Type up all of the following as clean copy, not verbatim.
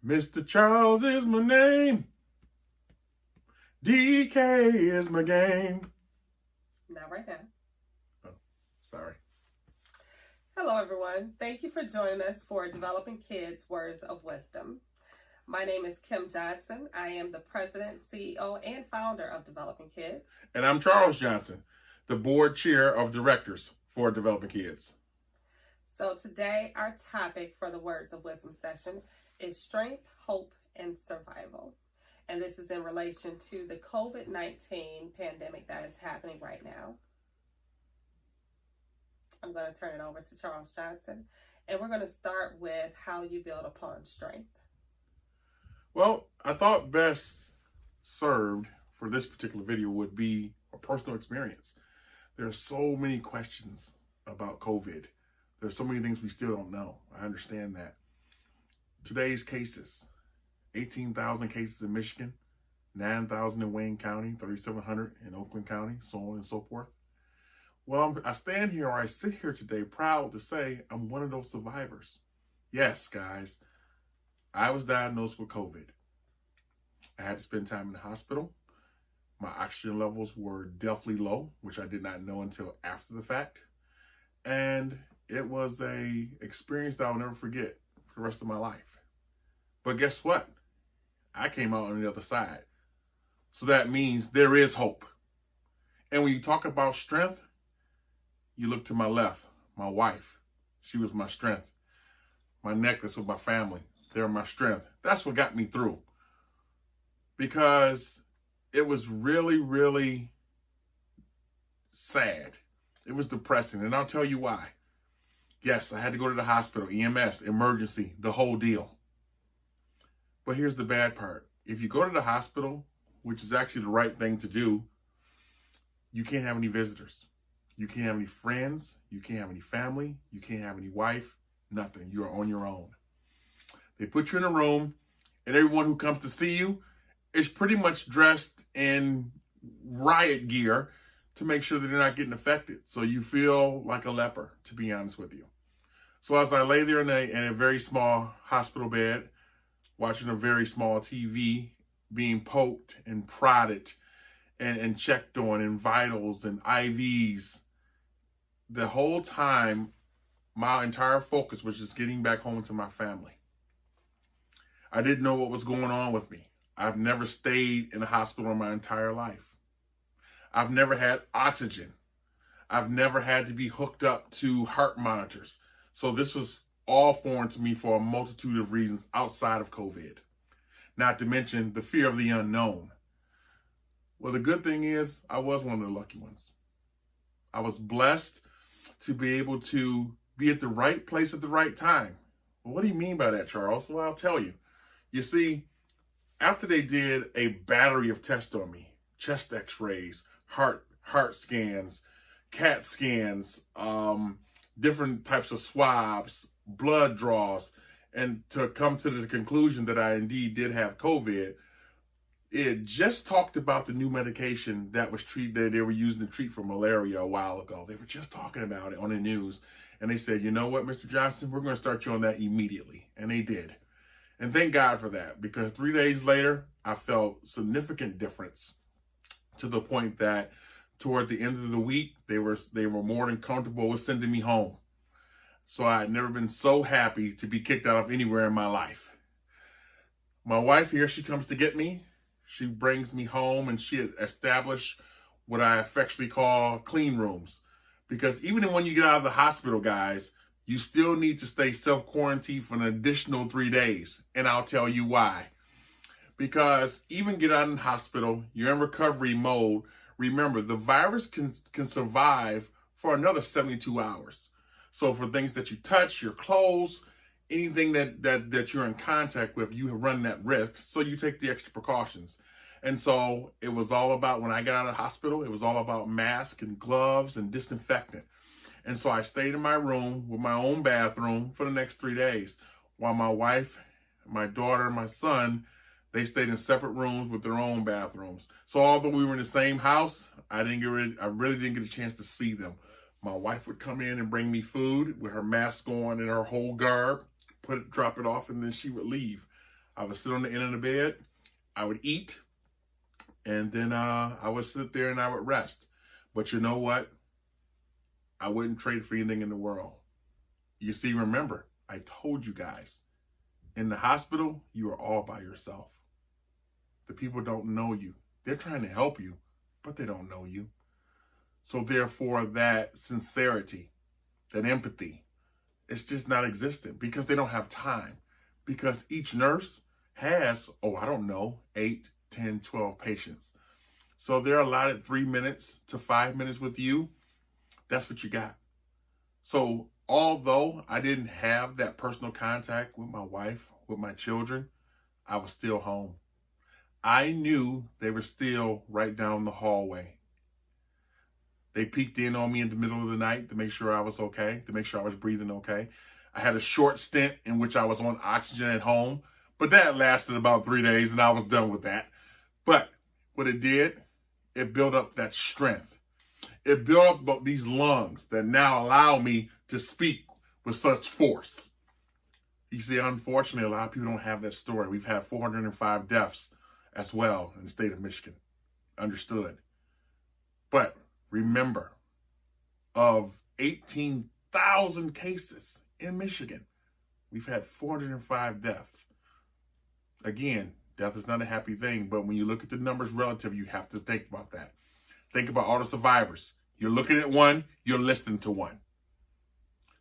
Mr. Charles is my name. DK is my game. Not right now. Oh, sorry. Hello, everyone. Thank you for joining us for Developing Kids Words of Wisdom. My name is Kim Johnson. I am the president, CEO, and founder of Developing Kids. And I'm Charles Johnson, the board chair of directors for Developing Kids. So today, our topic for the Words of Wisdom session is strength, hope, and survival. And this is in relation to the COVID-19 pandemic that is happening right now. I'm going to turn it over to Charles Johnson, and we're going to start with how you build upon strength. Well, I thought best served for this particular video would be a personal experience. There are so many questions about COVID. There's so many things we still don't know. I understand that. Today's cases, 18,000 cases in Michigan, 9,000 in Wayne County, 3,700 in Oakland County, so on and so forth. Well, I stand here, or I sit here today proud to say I'm one of those survivors. Yes, guys, I was diagnosed with COVID. I had to spend time in the hospital. My oxygen levels were deathly low, which I did not know until after the fact. And it was a experience that I'll never forget for the rest of my life. But guess what? I came out on the other side. So that means there is hope. And when you talk about strength, you look to my left, my wife. She was my strength. My necklace with my family, they're my strength. That's what got me through. Because it was really, really sad. It was depressing, and I'll tell you why. Yes, I had to go to the hospital, EMS, emergency, the whole deal. But here's the bad part. If you go to the hospital, which is actually the right thing to do, you can't have any visitors. You can't have any friends. You can't have any family. You can't have any wife. Nothing. You are on your own. They put you in a room, and everyone who comes to see you is pretty much dressed in riot gear to make sure that they're not getting affected. So you feel like a leper, to be honest with you. So as I lay there in a very small hospital bed, watching a very small TV, being poked and prodded and checked on, and vitals and IVs, the whole time, my entire focus was just getting back home to my family. I didn't know what was going on with me. I've never stayed in a hospital in my entire life. I've never had oxygen. I've never had to be hooked up to heart monitors. So this was all foreign to me for a multitude of reasons outside of COVID. Not to mention the fear of the unknown. Well, the good thing is I was one of the lucky ones. I was blessed to be able to be at the right place at the right time. Well, what do you mean by that, Charles? Well, I'll tell you. You see, after they did a battery of tests on me, chest x-rays, heart scans, CAT scans, different types of swabs, blood draws, and to come to the conclusion that I indeed did have COVID, it just talked about the new medication that they were using to treat for malaria a while ago. They were just talking about it on the news. And they said, you know what, Mr. Johnson, we're going to start you on that immediately. And they did. And thank God for that, because 3 days later, I felt significant difference to the point that toward the end of the week, they were more than comfortable with sending me home. So I had never been so happy to be kicked out of anywhere in my life. My wife here, she comes to get me. She brings me home, and she established what I affectionately call clean rooms. Because even when you get out of the hospital, guys, you still need to stay self-quarantined for an additional 3 days. And I'll tell you why. Because even get out of the hospital, you're in recovery mode. Remember, the virus can survive for another 72 hours. So for things that you touch, your clothes, anything that you're in contact with, you run that risk. So you take the extra precautions. And so it was all about, when I got out of the hospital, it was all about masks and gloves and disinfectant. And so I stayed in my room with my own bathroom for the next 3 days, while my wife, my daughter, and my son, they stayed in separate rooms with their own bathrooms. So although we were in the same house, I really didn't get a chance to see them. My wife would come in and bring me food with her mask on and her whole garb, drop it off, and then she would leave. I would sit on the end of the bed, I would eat, and then I would sit there and I would rest. But you know what? I wouldn't trade for anything in the world. You see, remember, I told you guys, in the hospital, you are all by yourself. The people don't know you. They're trying to help you, but they don't know you. So therefore, that sincerity, that empathy, it's just not existent because they don't have time. Because each nurse has, 8, 10, 12 patients. So they're allotted 3 minutes to 5 minutes with you. That's what you got. So although I didn't have that personal contact with my wife, with my children, I was still home. I knew they were still right down the hallway. They peeked in on me in the middle of the night to make sure I was okay, to make sure I was breathing okay. I had a short stint in which I was on oxygen at home, but that lasted about 3 days and I was done with that. But what it did, it built up that strength. It built up these lungs that now allow me to speak with such force. You see, unfortunately, a lot of people don't have that story. We've had 405 deaths as well in the state of Michigan. Understood. But remember, of 18,000 cases in Michigan, we've had 405 deaths. Again, death is not a happy thing, but when you look at the numbers relative, you have to think about that. Think about all the survivors. You're looking at one, you're listening to one.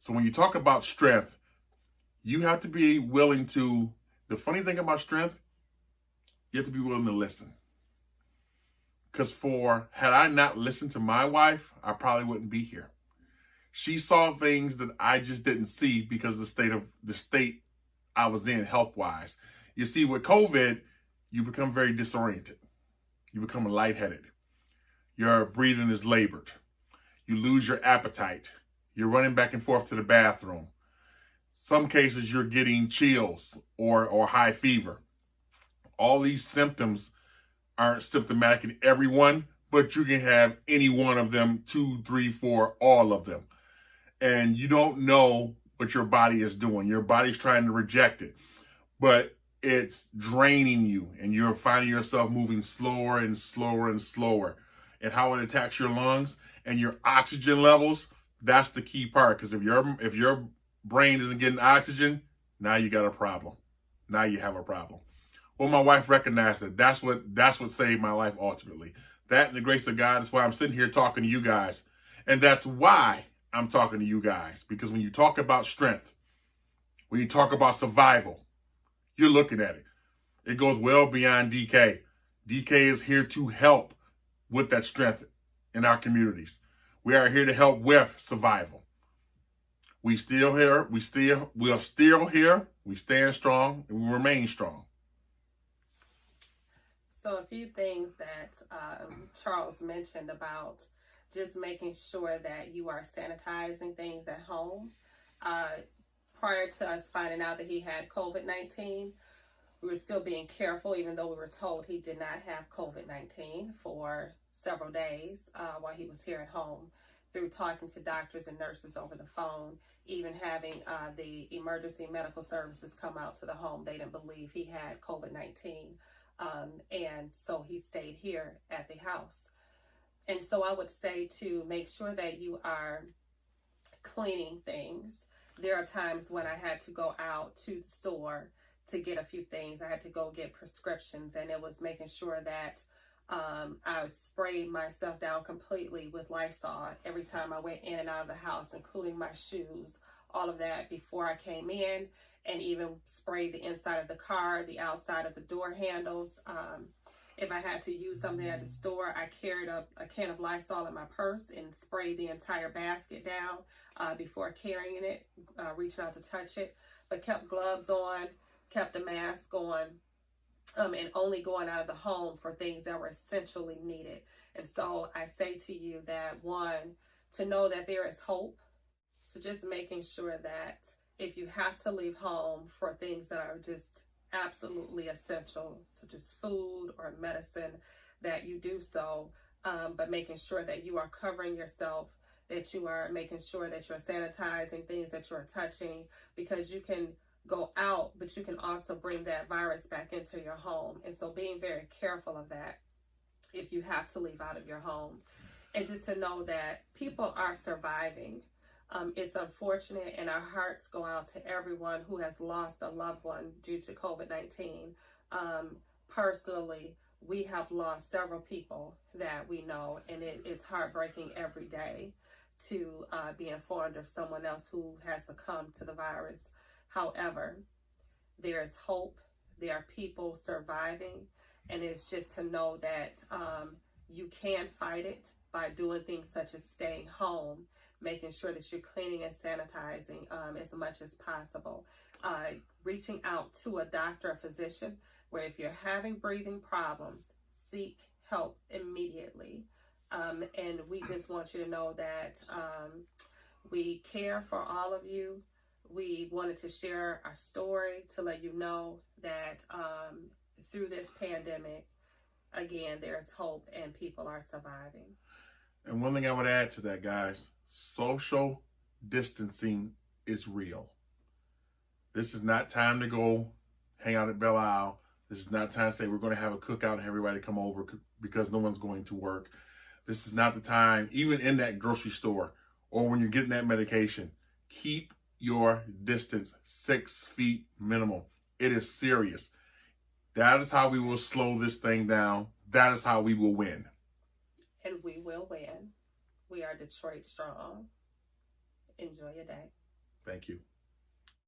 So when you talk about strength, you have to be willing to, the funny thing about strength, you have to be willing to listen. Because had I not listened to my wife, I probably wouldn't be here. She saw things that I just didn't see because of the state I was in health-wise. You see, with COVID, you become very disoriented. You become lightheaded. Your breathing is labored. You lose your appetite. You're running back and forth to the bathroom. Some cases you're getting chills or high fever. All these symptoms aren't symptomatic in everyone, but you can have any one of them, 2, 3, 4, all of them. And you don't know what your body is doing. Your body's trying to reject it, but it's draining you and you're finding yourself moving slower and slower and slower. And how it attacks your lungs and your oxygen levels, that's the key part. Because if your brain isn't getting oxygen, now you got a problem. Now you have a problem. Well, my wife recognized it. That's what saved my life ultimately. That and the grace of God is why I'm sitting here talking to you guys. And that's why I'm talking to you guys. Because when you talk about strength, when you talk about survival, you're looking at it. It goes well beyond DK. DK is here to help with that strength in our communities. We are here to help with survival. We are still here, we stand strong, and we remain strong. So a few things that Charles mentioned about just making sure that you are sanitizing things at home. Prior to us finding out that he had COVID-19, we were still being careful, even though we were told he did not have COVID-19 for several days while he was here at home, through talking to doctors and nurses over the phone, even having the emergency medical services come out to the home. They didn't believe he had COVID-19. And so he stayed here at the house. And so I would say to make sure that you are cleaning things. There are times when I had to go out to the store to get a few things. I had to go get prescriptions, and it was making sure that I sprayed myself down completely with Lysol every time I went in and out of the house, including my shoes, all of that before I came in, and even sprayed the inside of the car, the outside of the door handles. If I had to use something at the store, I carried a can of Lysol in my purse and sprayed the entire basket down before carrying it, reaching out to touch it, but kept gloves on, kept the mask on, and only going out of the home for things that were essentially needed. And so I say to you that, one, to know that there is hope. So just making sure that if you have to leave home for things that are just absolutely essential, such as food or medicine, that you do so, but making sure that you are covering yourself, that you are making sure that you're sanitizing things that you're touching, because you can go out, but you can also bring that virus back into your home. And so being very careful of that if you have to leave out of your home. And just to know that people are surviving. It's unfortunate, and our hearts go out to everyone who has lost a loved one due to COVID-19. Personally, we have lost several people that we know, and it's heartbreaking every day to be informed of someone else who has succumbed to the virus. However, there is hope. There are people surviving, and it's just to know that you can fight it by doing things such as staying home, making sure that you're cleaning and sanitizing as much as possible, reaching out to a doctor or physician, where if you're having breathing problems, seek help immediately. And we just want you to know that we care for all of you. We wanted to share our story to let you know that through this pandemic, again, there's hope and people are surviving. And one thing I would add to that, guys, social distancing is real. This is not time to go hang out at Belle Isle. This is not time to say we're going to have a cookout and everybody come over because no one's going to work. This is not the time, even in that grocery store or when you're getting that medication, keep your distance 6 feet minimum. It is serious. That is how we will slow this thing down. That is how we will win. And we will win. We are Detroit strong. Enjoy your day. Thank you.